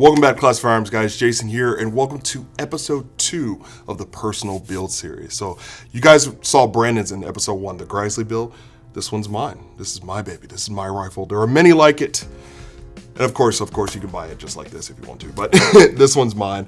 Welcome back to Class Firearms, guys. Jason here, and welcome to episode 2 of the personal build series. So you guys saw Brandon's in episode 1, the Grizzly build. This one's mine. This is my baby. This is my rifle. There are many like it. And of course, you can buy it just like this if you want to, but this one's mine.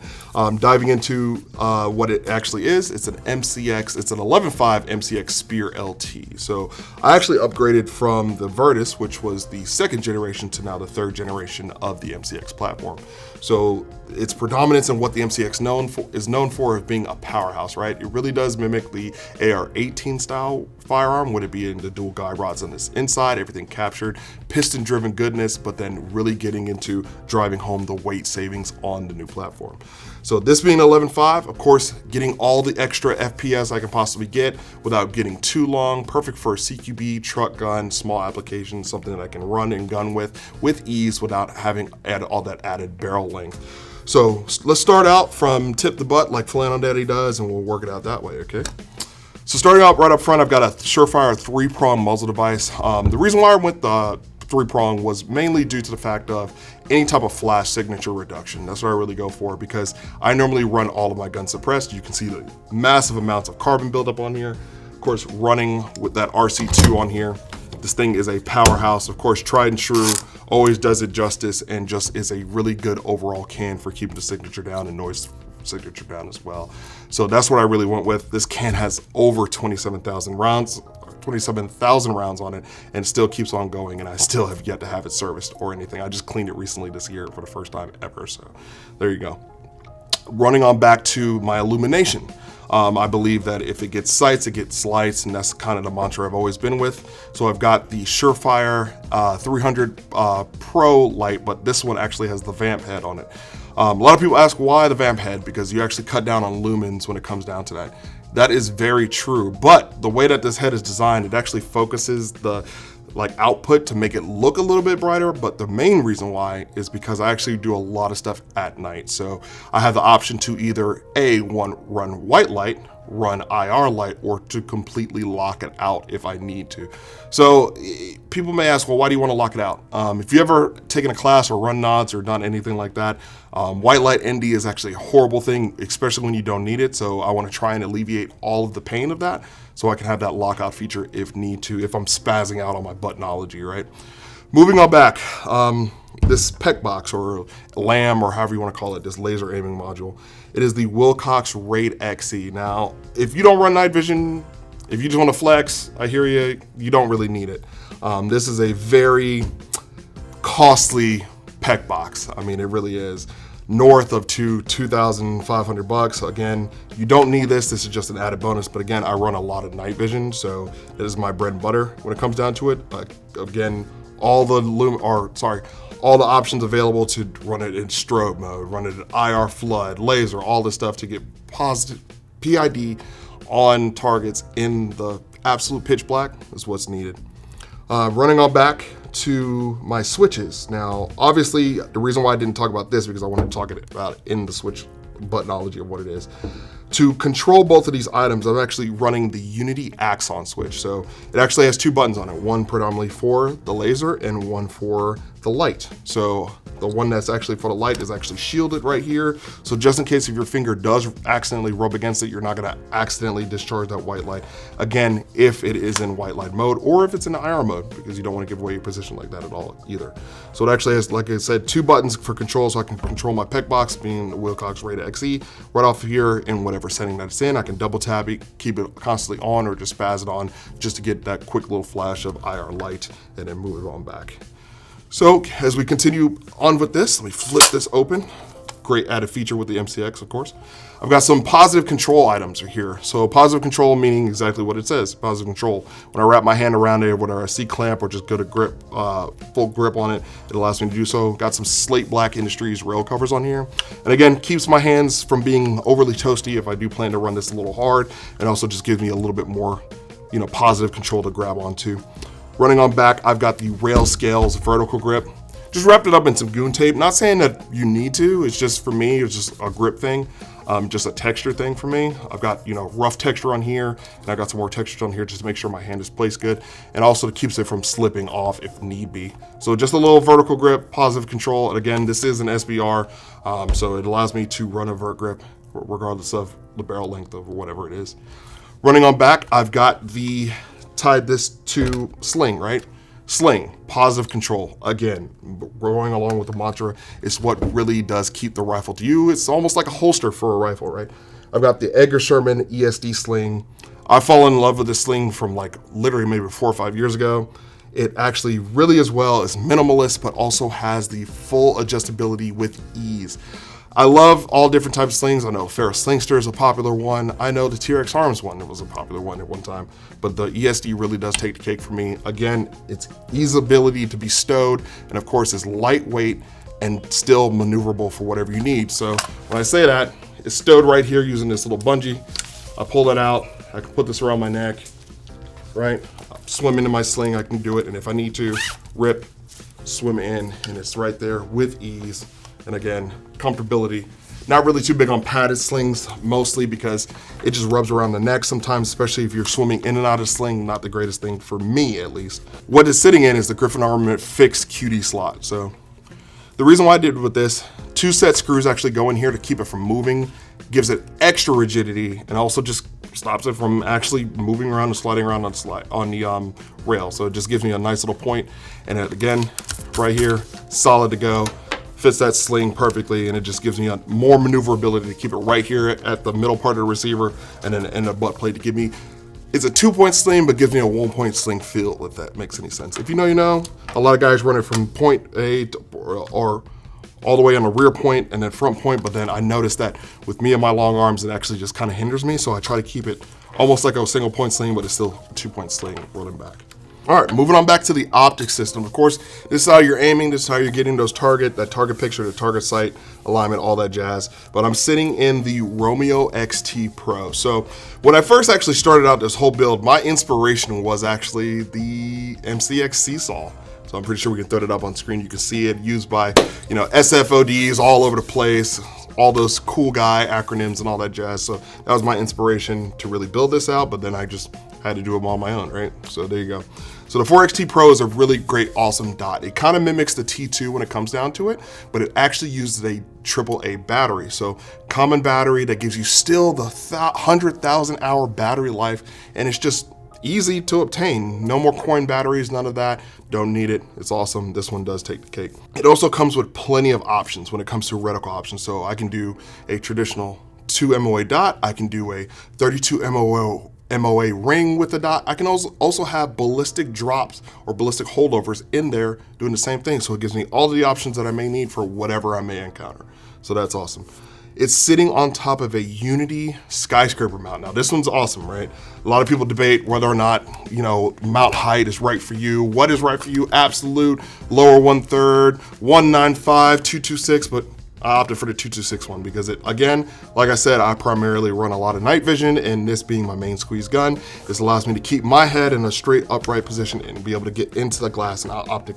Diving into what it actually is, it's an MCX, it's an 11.5 MCX Spear LT. So I actually upgraded from the Virtus, which was the second generation, to now the third generation of the MCX platform. So its predominance and what the MCX is known for being a powerhouse, right? It really does mimic the AR-18 style firearm, would it be in the dual guide rods on this inside, everything captured, piston-driven goodness, but then really getting into driving home the weight savings on the new platform. So this being 11.5, of course, getting all the extra FPS I can possibly get without getting too long, perfect for a CQB, truck gun, small applications, something that I can run and gun with ease without having all that added barrel length. So let's start out from tip to butt like Flannel Daddy does, and we'll work it out that way, okay? So starting out right up front, I've got a Surefire 3-prong muzzle device. The reason why I went the 3-prong was mainly due to the fact of any type of flash signature reduction. That's what I really go for, because I normally run all of my guns suppressed. You can see the massive amounts of carbon buildup on here. Of course, running with that RC2 on here. This thing is a powerhouse. Of course, tried and true, always does it justice, and just is a really good overall can for keeping the signature down and noise signature down as well. So that's what I really went with. This can has over 27,000 rounds on it, and still keeps on going, and I still have yet to have it serviced or anything. I just cleaned it recently this year for the first time ever, so there you go. Running on back to my illumination. I believe that if it gets sights, it gets lights, and that's kind of the mantra I've always been with. So I've got the Surefire 300 Pro light, but this one actually has the vamp head on it. A lot of people ask why the vamp head, because you actually cut down on lumens when it comes down to that. That is very true, but the way that this head is designed, it actually focuses the output to make it look a little bit brighter, but the main reason why is because I actually do a lot of stuff at night. So I have the option to either run white light, run IR light, or to completely lock it out if I need to. So people may ask, well, why do you want to lock it out? If you ever taken a class or run nods or done anything like that, white light ND is actually a horrible thing, especially when you don't need it. So I want to try and alleviate all of the pain of that, so I can have that lockout feature if need to, if I'm spazzing out on my buttonology, right? Moving on back, this PEC box or LAM or however you want to call it, this laser aiming module. It is the Wilcox Raid XE. Now, if you don't run night vision, if you just want to flex, I hear you, you don't really need it. This is a very costly PEC box. I mean, it really is. North of $2,500. Again, you don't need this. This is just an added bonus. But again, I run a lot of night vision, so it is my bread and butter when it comes down to it. Again, all the options available to run it in strobe mode, run it in IR flood, laser, all this stuff to get positive PID on targets in the absolute pitch black is what's needed. Running on back to my switches. Now, obviously, the reason why I didn't talk about this because I wanted to talk about it in the switch buttonology of what it is. To control both of these items, I'm actually running the Unity Axon switch. So it actually has 2 buttons on it, one predominantly for the laser and one for the light. So the one that's actually for the light is actually shielded right here. So just in case if your finger does accidentally rub against it, you're not gonna accidentally discharge that white light. Again, if it is in white light mode or if it's in IR mode, because you don't wanna give away your position like that at all either. So it actually has, like I said, 2 buttons for control, so I can control my PEC box, being the Wilcox Raid XE, right off here in whatever setting that it's in. I can double tap it, keep it constantly on, or just spaz it on just to get that quick little flash of IR light and then move it on back. So as we continue on with this, let me flip this open. Great added feature with the MCX, of course. I've got some positive control items here. So positive control meaning exactly what it says, positive control. When I wrap my hand around it, whether I C-clamp or just go to grip, full grip on it, it allows me to do so. Got some Slate Black Industries rail covers on here. And again, keeps my hands from being overly toasty if I do plan to run this a little hard, and also just gives me a little bit more, positive control to grab onto. Running on back, I've got the Rail Scales vertical grip. Just wrapped it up in some goon tape. Not saying that you need to, it's just for me, it's just a grip thing. Just a texture thing for me. I've got, rough texture on here, and I got some more texture on here just to make sure my hand is placed good, and also it keeps it from slipping off if need be. So just a little vertical grip, positive control, and again, this is an SBR, so it allows me to run a vert grip regardless of the barrel length of whatever it is. Running on back, I've got tied this to sling, right? Sling, positive control. Again, going along with the mantra, is what really does keep the rifle to you. It's almost like a holster for a rifle, right? I've got the Edgar Sherman ESD sling. I fell in love with this sling from like literally maybe 4 or 5 years ago. It actually really as well is minimalist, but also has the full adjustability with ease. I love all different types of slings. I know Ferris Slingster is a popular one. I know the TRX Arms one was a popular one at one time, but the ESD really does take the cake for me. Again, its ease ability to be stowed, and of course it's lightweight and still maneuverable for whatever you need. So when I say that, it's stowed right here using this little bungee. I pull that out, I can put this around my neck, right? Swim into my sling, I can do it, and if I need to, rip, swim in, and it's right there with ease. And again, comfortability. Not really too big on padded slings, mostly because it just rubs around the neck sometimes, especially if you're swimming in and out of sling, not the greatest thing for me at least. What it's sitting in is the Griffin Armament fixed QD slot. So the reason why I did with this, 2 set screws actually go in here to keep it from moving, gives it extra rigidity, and also just stops it from actually moving around and sliding around on the rail. So it just gives me a nice little point. And again, right here, solid to go. Fits that sling perfectly, and it just gives me more maneuverability to keep it right here at the middle part of the receiver, and then in the butt plate to give me, it's a 2-point sling, but gives me a 1-point sling feel, if that makes any sense. If you know, you know. A lot of guys run it from point A or all the way on the rear point and then front point, but then I noticed that with me and my long arms, it actually just kind of hinders me, so I try to keep it almost like a 1-point sling, but it's still a 2-point sling rolling back. All right, moving on back to the optic system. Of course, this is how you're aiming, this is how you're getting that target picture, the target sight, alignment, all that jazz. But I'm sitting in the Romeo XT Pro. So when I first actually started out this whole build, my inspiration was actually the MCX Seesaw. So I'm pretty sure we can throw it up on screen. You can see it used by, SFODs all over the place, all those cool guy acronyms and all that jazz. So that was my inspiration to really build this out, but then I just had to do them on my own, right? So there you go. So the 4XT Pro is a really great, awesome dot. It kind of mimics the T2 when it comes down to it, but it actually uses a AAA battery. So common battery that gives you still the 100,000 hour battery life, and it's just easy to obtain. No more coin batteries, none of that. Don't need it. It's awesome. This one does take the cake. It also comes with plenty of options when it comes to reticle options. So I can do a traditional 2 MOA dot. I can do a 32 MOA ring with the dot. I can also have ballistic drops or ballistic holdovers in there doing the same thing. So it gives me all the options that I may need for whatever I may encounter. So that's awesome. It's sitting on top of a Unity skyscraper mount. Now this one's awesome, right? A lot of people debate whether or not, mount height is right for you. What is right for you? Absolute, lower 1/3, 195, 226, but I opted for the 226 one because it, again, like I said, I primarily run a lot of night vision, and this being my main squeeze gun, this allows me to keep my head in a straight upright position and be able to get into the glass and out optic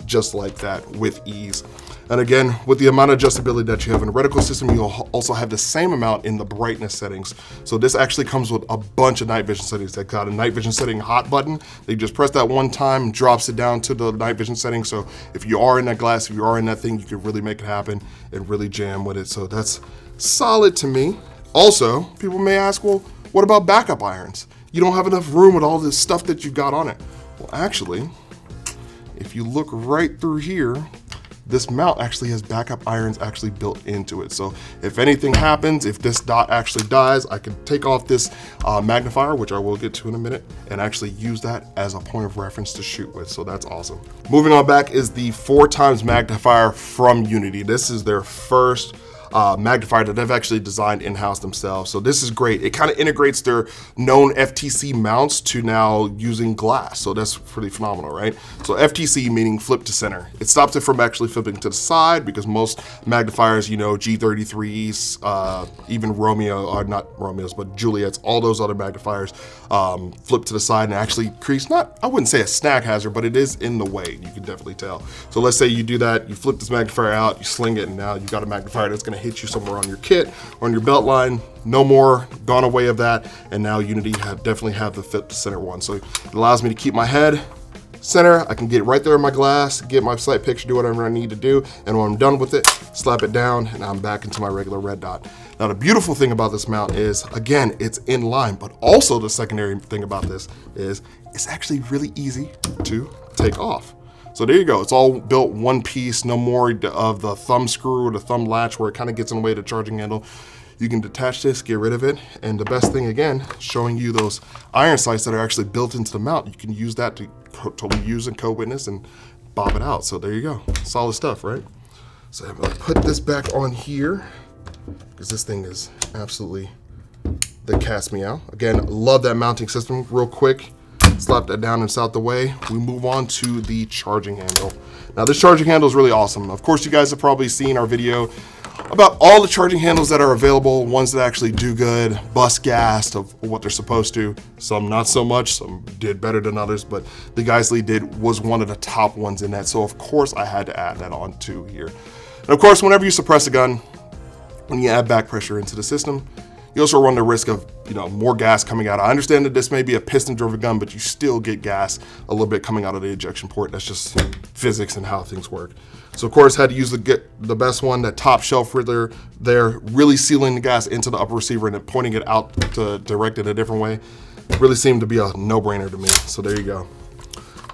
just like that with ease. And again, with the amount of adjustability that you have in the reticle system, you'll also have the same amount in the brightness settings. So this actually comes with a bunch of night vision settings. They've got a night vision setting hot button. They just press that one time, drops it down to the night vision setting. So if you are in that glass, if you are in that thing, you can really make it happen and really jam with it. So that's solid to me. Also, people may ask, well, what about backup irons? You don't have enough room with all this stuff that you've got on it. Well, actually, if you look right through here, this mount actually has backup irons actually built into it. So if anything happens, if this dot actually dies, I can take off this magnifier, which I will get to in a minute, and actually use that as a point of reference to shoot with. So that's awesome. Moving on back is the 4x magnifier from Unity. This is their first magnifier that they've actually designed in-house themselves. So this is great. It kind of integrates their known FTC mounts to now using glass. So that's pretty phenomenal, right? So FTC meaning flip to center. It stops it from actually flipping to the side, because most magnifiers, you know, G33s, even Romeo, or not Romeos, but Juliets, all those other magnifiers flip to the side and actually creates, not, I wouldn't say a snack hazard, but it is in the way. You can definitely tell. So let's say you do that, you flip this magnifier out, you sling it, and now you got a magnifier that's going to hit you somewhere on your kit, on your belt line. No more, gone away of that. And now Unity definitely have the flip to center one. So it allows me to keep my head center. I can get right there in my glass, get my sight picture, do whatever I need to do. And when I'm done with it, slap it down, and I'm back into my regular red dot. Now, the beautiful thing about this mount is, again, it's in line, but also the secondary thing about this is it's actually really easy to take off. So there you go. It's all built one piece, no more of the thumb screw or the thumb latch where it kind of gets in the way of the charging handle. You can detach this, get rid of it. And the best thing, again, showing you those iron sights that are actually built into the mount. You can use that to totally use and co-witness and bob it out. So there you go. Solid stuff, right? So I'm gonna put this back on here because this thing is absolutely the cat's meow. Again, love that mounting system. Real quick, slap that down and it's out the way. We move on to the charging handle. Now this charging handle is really awesome. Of course, you guys have probably seen our video about all the charging handles that are available, ones that actually do good, bust gas of what they're supposed to. Some not so much, some did better than others, but the Geisley was one of the top ones in that. So of course I had to add that on too here. And of course, whenever you suppress a gun, when you add back pressure into the system, you also run the risk of, you know, more gas coming out. I understand that this may be a piston-driven gun, but you still get gas a little bit coming out of the ejection port. That's just physics and how things work. So of course, had to use the best one, that top shelf right there, really sealing the gas into the upper receiver and then pointing it out to direct it a different way. Really seemed to be a no-brainer to me. So there you go.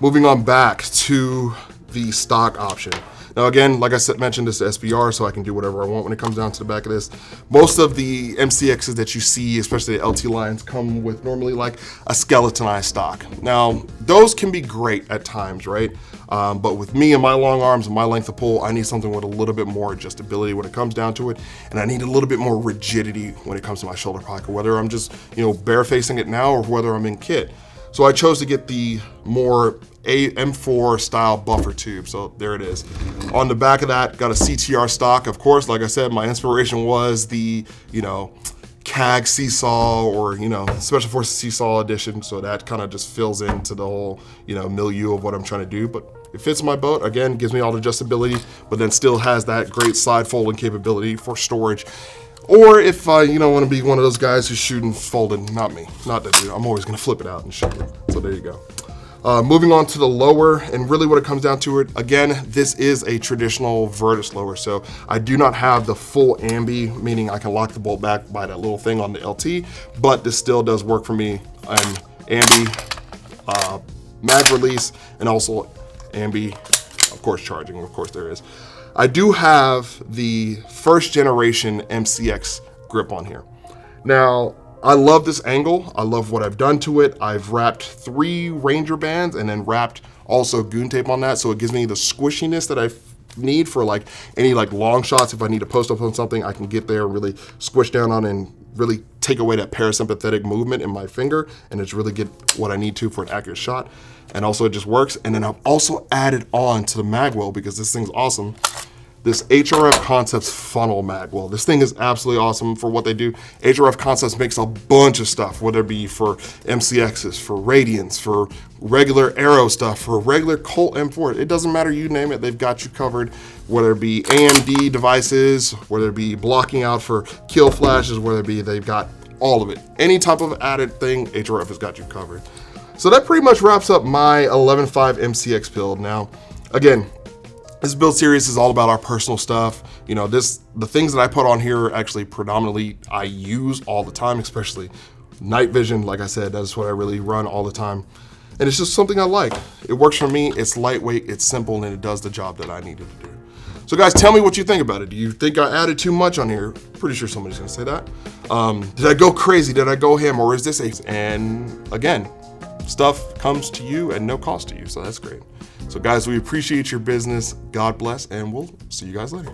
Moving on back to the stock option. Now again, like I mentioned, this is SBR, so I can do whatever I want when it comes down to the back of this. Most of the MCXs that you see, especially the LT lines, come with normally like a skeletonized stock. Now, those can be great at times, right? But with me and my long arms and my length of pull, I need something with a little bit more adjustability when it comes down to it. And I need a little bit more rigidity when it comes to my shoulder pocket, whether I'm just, you know, barefacing it now or whether I'm in kit. So I chose to get the more M4 style buffer tube. So there it is. On the back of that, got a CTR stock. Of course, like I said, my inspiration was the, you know, CAG Seesaw, or, you know, Special Forces Seesaw edition. So that kind of just fills into the whole, you know, milieu of what I'm trying to do. But it fits my boat. Again, gives me all the adjustability, but then still has that great side folding capability for storage. Or if I, you know, want to be one of those guys who's shooting folded, not me, not that dude. I'm always going to flip it out and shoot it. So there you go. Moving on to the lower, and really what it comes down to it, again, this is a traditional Virtus lower. So I do not have the full ambi, meaning I can lock the bolt back by that little thing on the LT, but this still does work for me. Ambi, mag release, and also ambi, of course, charging, of course there is. I do have the first generation MCX grip on here. Now, I love this angle. I love what I've done to it. I've wrapped 3 Ranger bands and then wrapped also goon tape on that. So it gives me the squishiness that I need for like any like long shots. If I need to post up on something, I can get there and really squish down on and really take away that parasympathetic movement in my finger and it's really get what I need to for an accurate shot. And also it just works. And then I've also added on to the magwell, because this thing's awesome, this HRF Concepts funnel magwell. This thing is absolutely awesome for what they do. HRF Concepts makes a bunch of stuff, whether it be for MCXs, for Radiants, for regular Arrow stuff, for regular Colt M4. It doesn't matter, you name it, they've got you covered. Whether it be AMD devices, whether it be blocking out for kill flashes, whether it be, they've got all of it. Any type of added thing, HRF has got you covered. So that pretty much wraps up my 11.5 MCX build. Now, again, this build series is all about our personal stuff. You know, the things that I put on here actually predominantly I use all the time, especially night vision. Like I said, that's what I really run all the time. And it's just something I like. It works for me, it's lightweight, it's simple, and it does the job that I needed to do. So guys, tell me what you think about it. Do you think I added too much on here? Pretty sure somebody's gonna say that. Did I go crazy? Did I go ham? Or is this a, and again, stuff comes to you at no cost to you, so that's great. So guys, we appreciate your business. God bless, and we'll see you guys later.